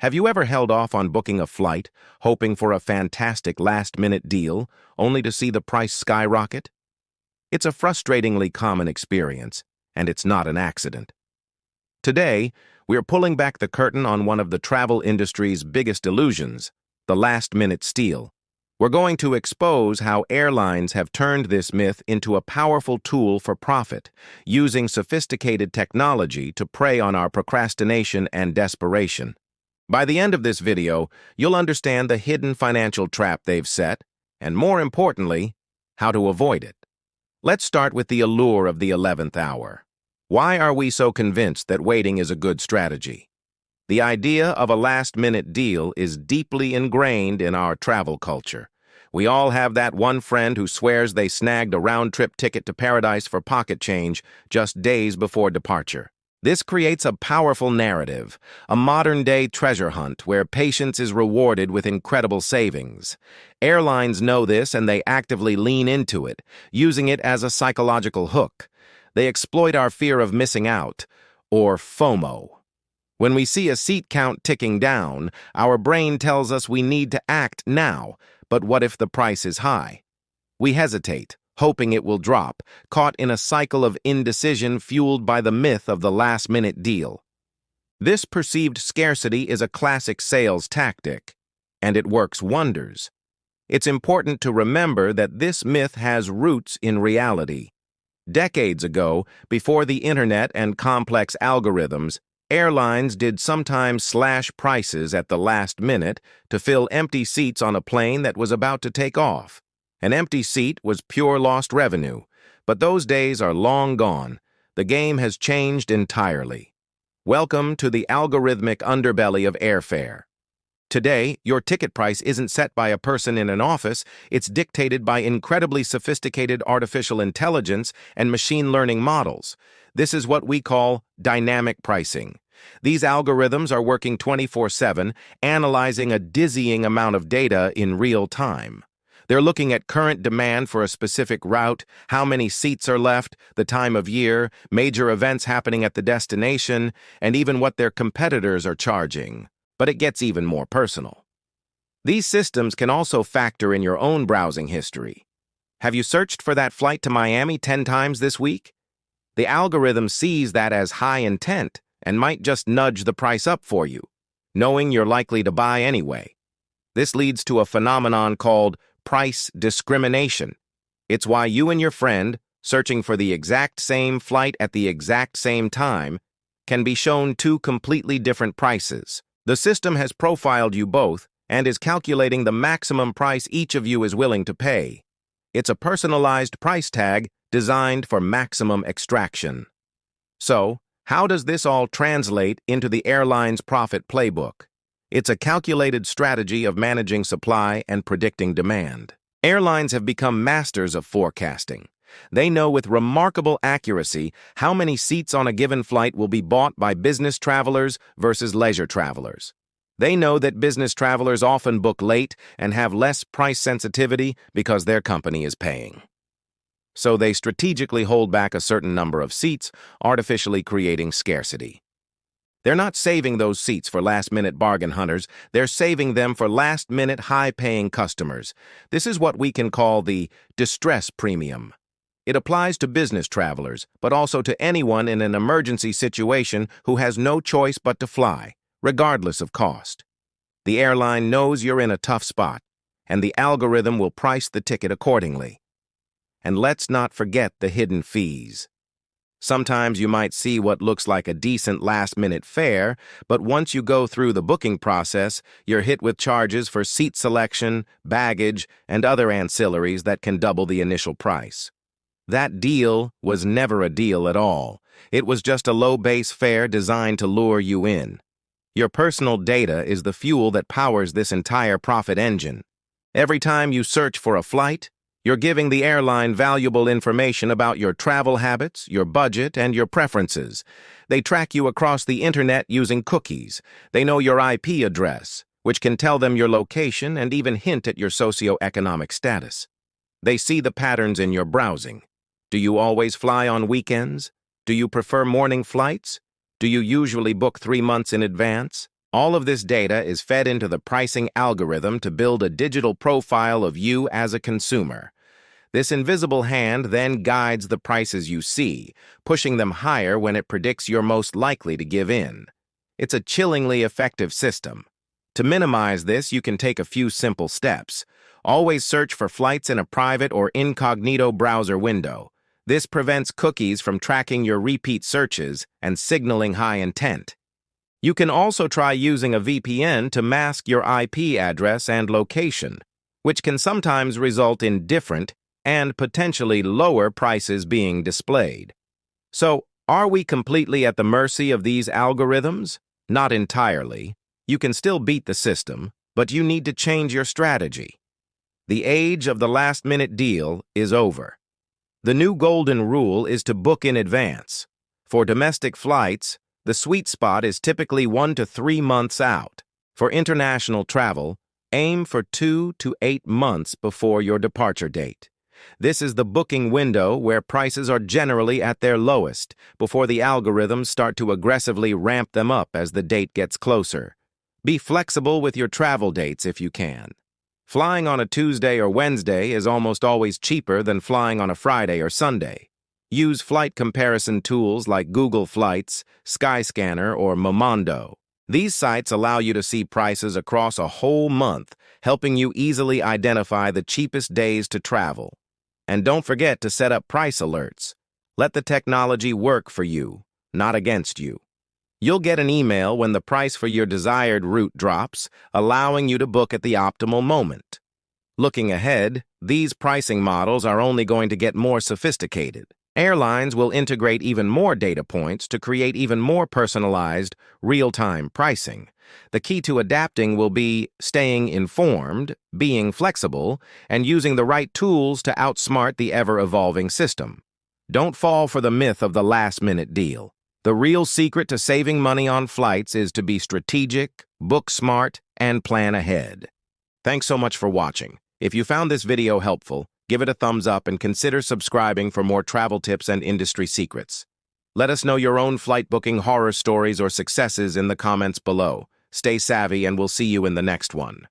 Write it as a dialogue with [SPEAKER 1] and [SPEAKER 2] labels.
[SPEAKER 1] Have you ever held off on booking a flight, hoping for a fantastic last-minute deal, only to see the price skyrocket? It's a frustratingly common experience, and it's not an accident. Today, we're pulling back the curtain on one of the travel industry's biggest illusions, the last-minute steal. We're going to expose how airlines have turned this myth into a powerful tool for profit, using sophisticated technology to prey on our procrastination and desperation. By the end of this video, you'll understand the hidden financial trap they've set, and more importantly, how to avoid it. Let's start with the allure of the 11th hour. Why are we so convinced that waiting is a good strategy? The idea of a last-minute deal is deeply ingrained in our travel culture. We all have that one friend who swears they snagged a round-trip ticket to paradise for pocket change just days before departure. This creates a powerful narrative, a modern-day treasure hunt where patience is rewarded with incredible savings. Airlines know this and they actively lean into it, using it as a psychological hook. They exploit our fear of missing out, or FOMO. When we see a seat count ticking down, our brain tells us we need to act now, but what if the price is high? We hesitate, hoping it will drop, caught in a cycle of indecision fueled by the myth of the last-minute deal. This perceived scarcity is a classic sales tactic, and it works wonders. It's important to remember that this myth has roots in reality. Decades ago, before the internet and complex algorithms, airlines did sometimes slash prices at the last minute to fill empty seats on a plane that was about to take off. An empty seat was pure lost revenue, but those days are long gone. The game has changed entirely. Welcome to the algorithmic underbelly of airfare. Today, your ticket price isn't set by a person in an office, it's dictated by incredibly sophisticated artificial intelligence and machine learning models. This is what we call dynamic pricing. These algorithms are working 24/7, analyzing a dizzying amount of data in real time. They're looking at current demand for a specific route, how many seats are left, the time of year, major events happening at the destination, and even what their competitors are charging. But it gets even more personal. These systems can also factor in your own browsing history. Have you searched for that flight to Miami 10 times this week? The algorithm sees that as high intent and might just nudge the price up for you, knowing you're likely to buy anyway. This leads to a phenomenon called price discrimination. It's why you and your friend, searching for the exact same flight at the exact same time, can be shown two completely different prices. The system has profiled you both and is calculating the maximum price each of you is willing to pay. It's a personalized price tag designed for maximum extraction. So, how does this all translate into the airline's profit playbook? It's a calculated strategy of managing supply and predicting demand. Airlines have become masters of forecasting. They know with remarkable accuracy how many seats on a given flight will be bought by business travelers versus leisure travelers. They know that business travelers often book late and have less price sensitivity because their company is paying. So they strategically hold back a certain number of seats, artificially creating scarcity. They're not saving those seats for last-minute bargain hunters, they're saving them for last-minute high-paying customers. This is what we can call the distress premium. It applies to business travelers, but also to anyone in an emergency situation who has no choice but to fly, regardless of cost. The airline knows you're in a tough spot, and the algorithm will price the ticket accordingly. And let's not forget the hidden fees. Sometimes you might see what looks like a decent last-minute fare, but once you go through the booking process, you're hit with charges for seat selection, baggage, and other ancillaries that can double the initial price. That deal was never a deal at all. It was just a low base fare designed to lure you in. Your personal data is the fuel that powers this entire profit engine. Every time you search for a flight, you're giving the airline valuable information about your travel habits, your budget, and your preferences. They track you across the internet using cookies. They know your IP address, which can tell them your location and even hint at your socioeconomic status. They see the patterns in your browsing. Do you always fly on weekends? Do you prefer morning flights? Do you usually book 3 months in advance? All of this data is fed into the pricing algorithm to build a digital profile of you as a consumer. This invisible hand then guides the prices you see, pushing them higher when it predicts you're most likely to give in. It's a chillingly effective system. To minimize this, you can take a few simple steps. Always search for flights in a private or incognito browser window. This prevents cookies from tracking your repeat searches and signaling high intent. You can also try using a VPN to mask your IP address and location, which can sometimes result in different and potentially lower prices being displayed. So, are we completely at the mercy of these algorithms? Not entirely. You can still beat the system, but you need to change your strategy. The age of the last-minute deal is over. The new golden rule is to book in advance. For domestic flights, the sweet spot is typically 1 to 3 months out. For international travel, aim for 2 to 8 months before your departure date. This is the booking window where prices are generally at their lowest, before the algorithms start to aggressively ramp them up as the date gets closer. Be flexible with your travel dates if you can. Flying on a Tuesday or Wednesday is almost always cheaper than flying on a Friday or Sunday. Use flight comparison tools like Google Flights, Skyscanner, or Momondo. These sites allow you to see prices across a whole month, helping you easily identify the cheapest days to travel. And don't forget to set up price alerts. Let the technology work for you, not against you. You'll get an email when the price for your desired route drops, allowing you to book at the optimal moment. Looking ahead, these pricing models are only going to get more sophisticated. Airlines will integrate even more data points to create even more personalized, real-time pricing. The key to adapting will be staying informed, being flexible, and using the right tools to outsmart the ever-evolving system. Don't fall for the myth of the last-minute deal. The real secret to saving money on flights is to be strategic, book smart, and plan ahead. Thanks so much for watching. If you found this video helpful, give it a thumbs up and consider subscribing for more travel tips and industry secrets. Let us know your own flight booking horror stories or successes in the comments below. Stay savvy and we'll see you in the next one.